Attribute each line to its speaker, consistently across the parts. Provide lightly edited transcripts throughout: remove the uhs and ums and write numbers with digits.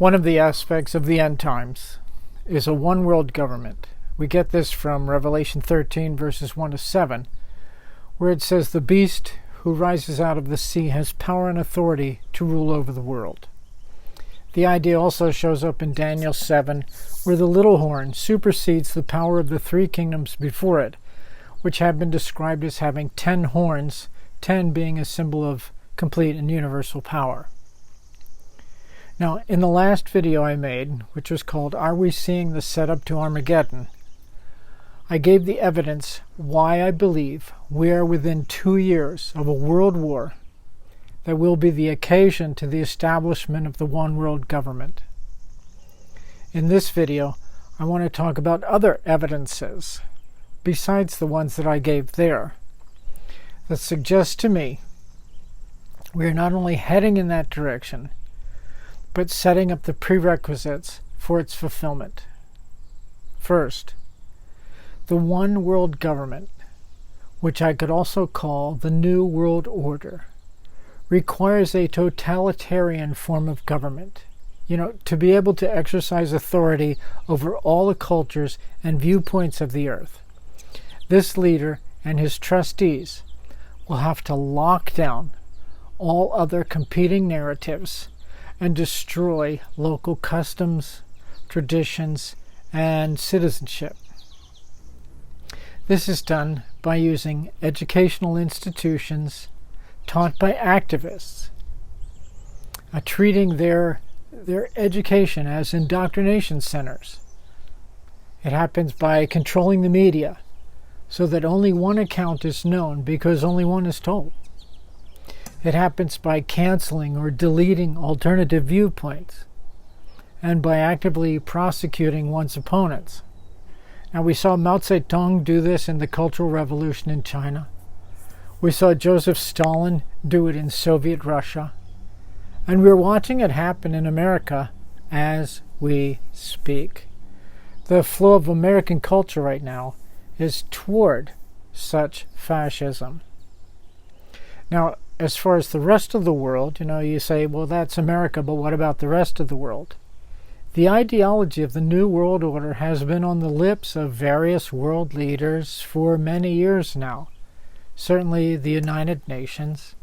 Speaker 1: One of the aspects of the end times is a one world government. We get this from Revelation 13 verses 1 to 7, where it says, "The beast who rises out of the sea has power and authority to rule over the world." The idea also shows up in Daniel 7, where the little horn supersedes the power of the three kingdoms before it, which have been described as having 10 horns, 10 being a symbol of complete and universal power. Now, in the last video I made, which was called "Are We Seeing the Setup to Armageddon?", I gave the evidence why I believe we are within 2 years of a world war that will be the occasion to the establishment of the one world government. In this video, I want to talk about other evidences, besides the ones that I gave there, that suggest to me we are not only heading in that direction, but setting up the prerequisites for its fulfillment. First, the one world government, which I could also call the New World Order, requires a totalitarian form of government. To be able to exercise authority over all the cultures and viewpoints of the earth. This leader and his trustees will have to lock down all other competing narratives and destroy local customs, traditions, and citizenship. This is done by using educational institutions taught by activists, treating their education as indoctrination centers. It happens by controlling the media so that only one account is known because only one is told. It happens by canceling or deleting alternative viewpoints and by actively prosecuting one's opponents. Now, we saw Mao Zedong do this in the Cultural Revolution in China. We saw Joseph Stalin do it in Soviet Russia. And we're watching it happen in America as we speak. The flow of American culture right now is toward such fascism. Now, as far as the rest of the world, you say, well, that's America, but what about the rest of the world? The ideology of the New World Order has been on the lips of various world leaders for many years now. Certainly the United Nations,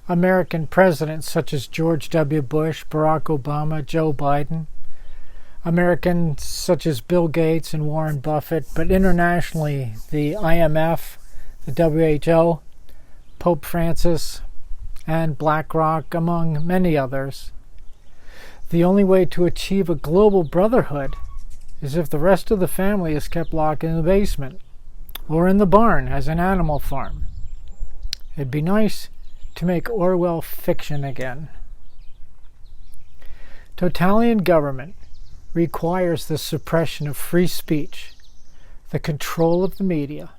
Speaker 1: American presidents such as George W. Bush, Barack Obama, Joe Biden, Americans such as Bill Gates and Warren Buffett, but internationally the IMF, the WHO, Pope Francis, and BlackRock, among many others. The only way to achieve a global brotherhood is if the rest of the family is kept locked in the basement or in the barn as an animal farm. It'd be nice to make Orwell fiction again. Totalitarian government requires the suppression of free speech, the control of the media,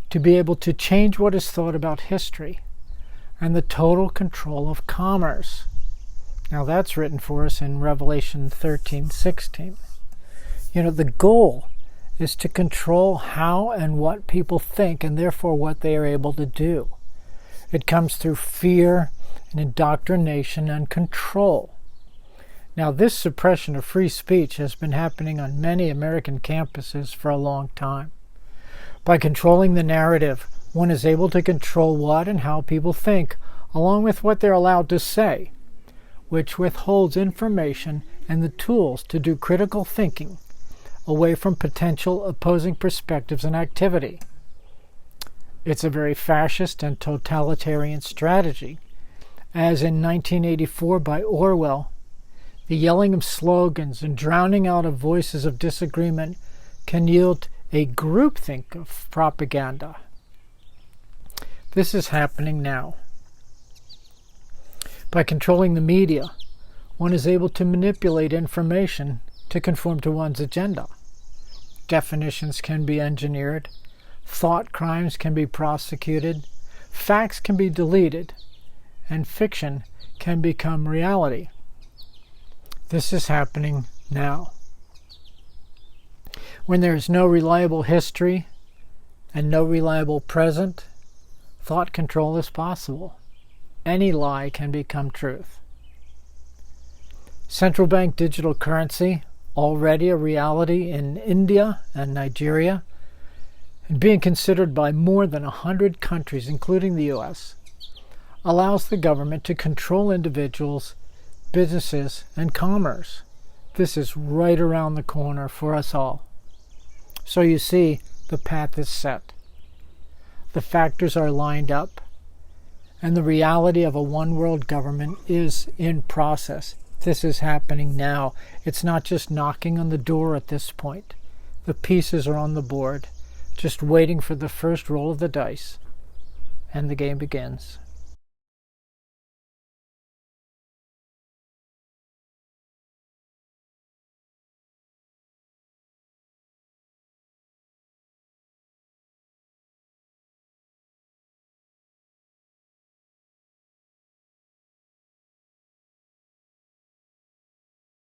Speaker 1: to be able to change what is thought about history, and the total control of commerce. Now that's written for us in Revelation 13:16. The goal is to control how and what people think and therefore what they are able to do. It comes through fear and indoctrination and control. Now, this suppression of free speech has been happening on many American campuses for a long time. By controlling the narrative, one is able to control what and how people think, along with what they're allowed to say, which withholds information and the tools to do critical thinking away from potential opposing perspectives and activity. It's a very fascist and totalitarian strategy. As in 1984 by Orwell, the yelling of slogans and drowning out of voices of disagreement can yield a groupthink of propaganda. This is happening now. By controlling the media, one is able to manipulate information to conform to one's agenda. Definitions can be engineered, thought crimes can be prosecuted, facts can be deleted, and fiction can become reality. This is happening now. When there is no reliable history and no reliable present, thought control is possible. Any lie can become truth. Central bank digital currency, already a reality in India and Nigeria, and being considered by more than 100 countries, including the US, allows the government to control individuals, businesses, and commerce. This is right around the corner for us all. So you see, the path is set. The factors are lined up, and the reality of a one-world government is in process. This is happening now. It's not just knocking on the door at this point. The pieces are on the board, just waiting for the first roll of the dice, and the game begins.